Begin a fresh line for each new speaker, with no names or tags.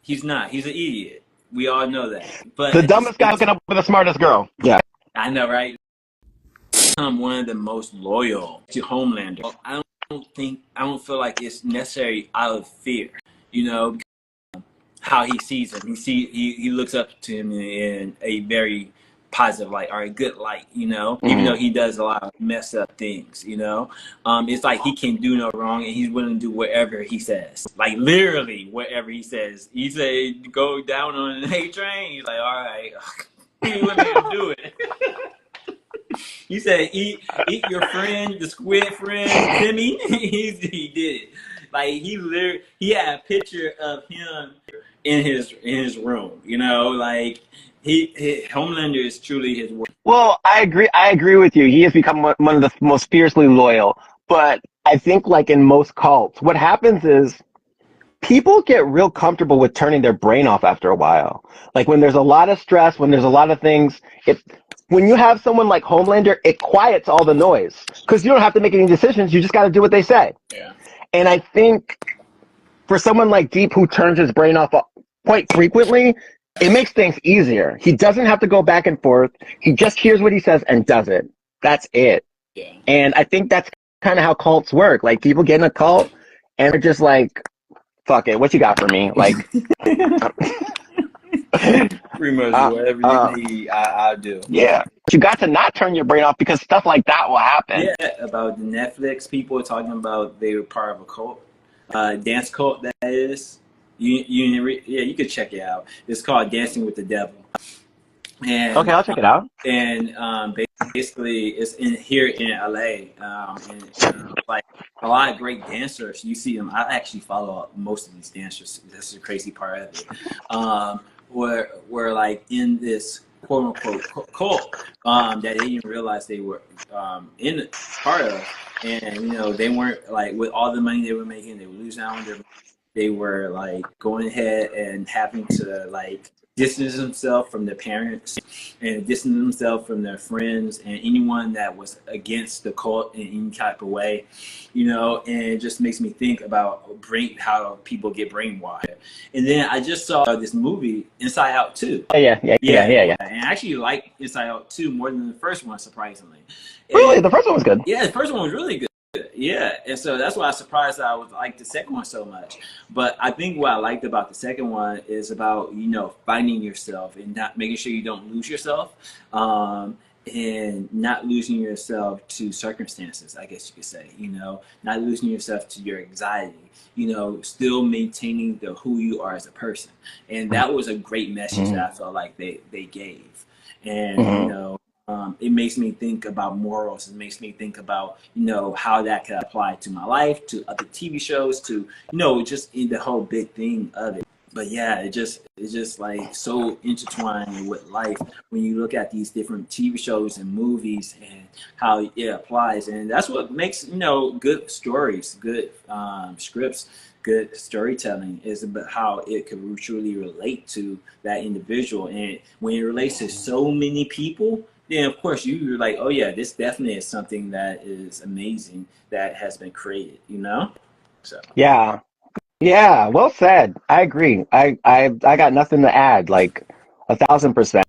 He's not. He's an idiot. We all know that. But
The
at the
dumbest guy
same
hooking
time,
up with the smartest girl. Yeah.
I know, right? I'm one of the most loyal to Homelander. I don't feel like it's necessary out of fear. You know, how he sees him. He looks up to him in a very positive light or a good light, you know, even though
Mhm.
he does a lot of messed up things, you know. It's like he can do no wrong and he's willing to do whatever he says. Like literally whatever he says. He said go down on an A train. He's like, all right. He's willing to do it. He said eat your friend, the squid friend, Timmy. He did it. Like he had a picture of him in his room. You know, like Homelander is truly his work.
Well, I agree. I agree with you. He has become one of the most fiercely loyal. But I think, like in most cults, what happens is people get real comfortable with turning their brain off after a while. Like when there's a lot of stress, when there's a lot of things, when you have someone like Homelander, it quiets all the noise because you don't have to make any decisions. You just got to do what they say.
Yeah.
And I think for someone like Deep who turns his brain off quite frequently, it makes things easier. He doesn't have to go back and forth. He just hears what he says and does it. That's it.
Yeah.
And I think that's kind of how cults work. Like people get in a cult and they're just like, fuck it, what you got for me? Like,
Pretty much whatever you need, I'll do.
yeah. But you got to not turn your brain off because stuff like that will happen.
Yeah, about the Netflix people talking about they were part of a cult, dance cult that is. You could check it out. It's called Dancing with the Devil. And
Okay, I'll check it out.
basically it's here in LA, like a lot of great dancers. You see them. I actually follow most of these dancers. That's the crazy part of it. Were like in this quote unquote cult that they didn't realize they were in part of, and you know they weren't like with all the money they were making, they were losing out on their. They were like going ahead and having to like distance themselves from their parents and distance themselves from their friends and anyone that was against the cult in any type of way, you know, and it just makes me think about how people get brainwashed. And then I just saw this movie, Inside Out 2.
Yeah.
And I actually like Inside Out 2 more than the first one, surprisingly.
Really? The first one was good?
Yeah, the first one was really good. Yeah, and so that's why I was surprised that I was like the second one so much. But I think what I liked about the second one is about, you know, finding yourself and not making sure you don't lose yourself, and not losing yourself to circumstances, I guess you could say, you know, not losing yourself to your anxiety, you know, still maintaining who you are as a person. And that was a great message that I felt like they gave. And, you know, it makes me think about morals. It makes me think about, you know, how that could apply to my life, to other TV shows, to, you know, just in the whole big thing of it. But yeah, it's just like so intertwined with life when you look at these different TV shows and movies and how it applies. And that's what makes, you know, good stories, good scripts, good storytelling is about how it could truly relate to that individual. And when it relates to so many people, then of course you're like, oh yeah, this definitely is something that is amazing that has been created, you know? So
Yeah. Yeah, well said. I agree. I got nothing to add. Like 1,000%.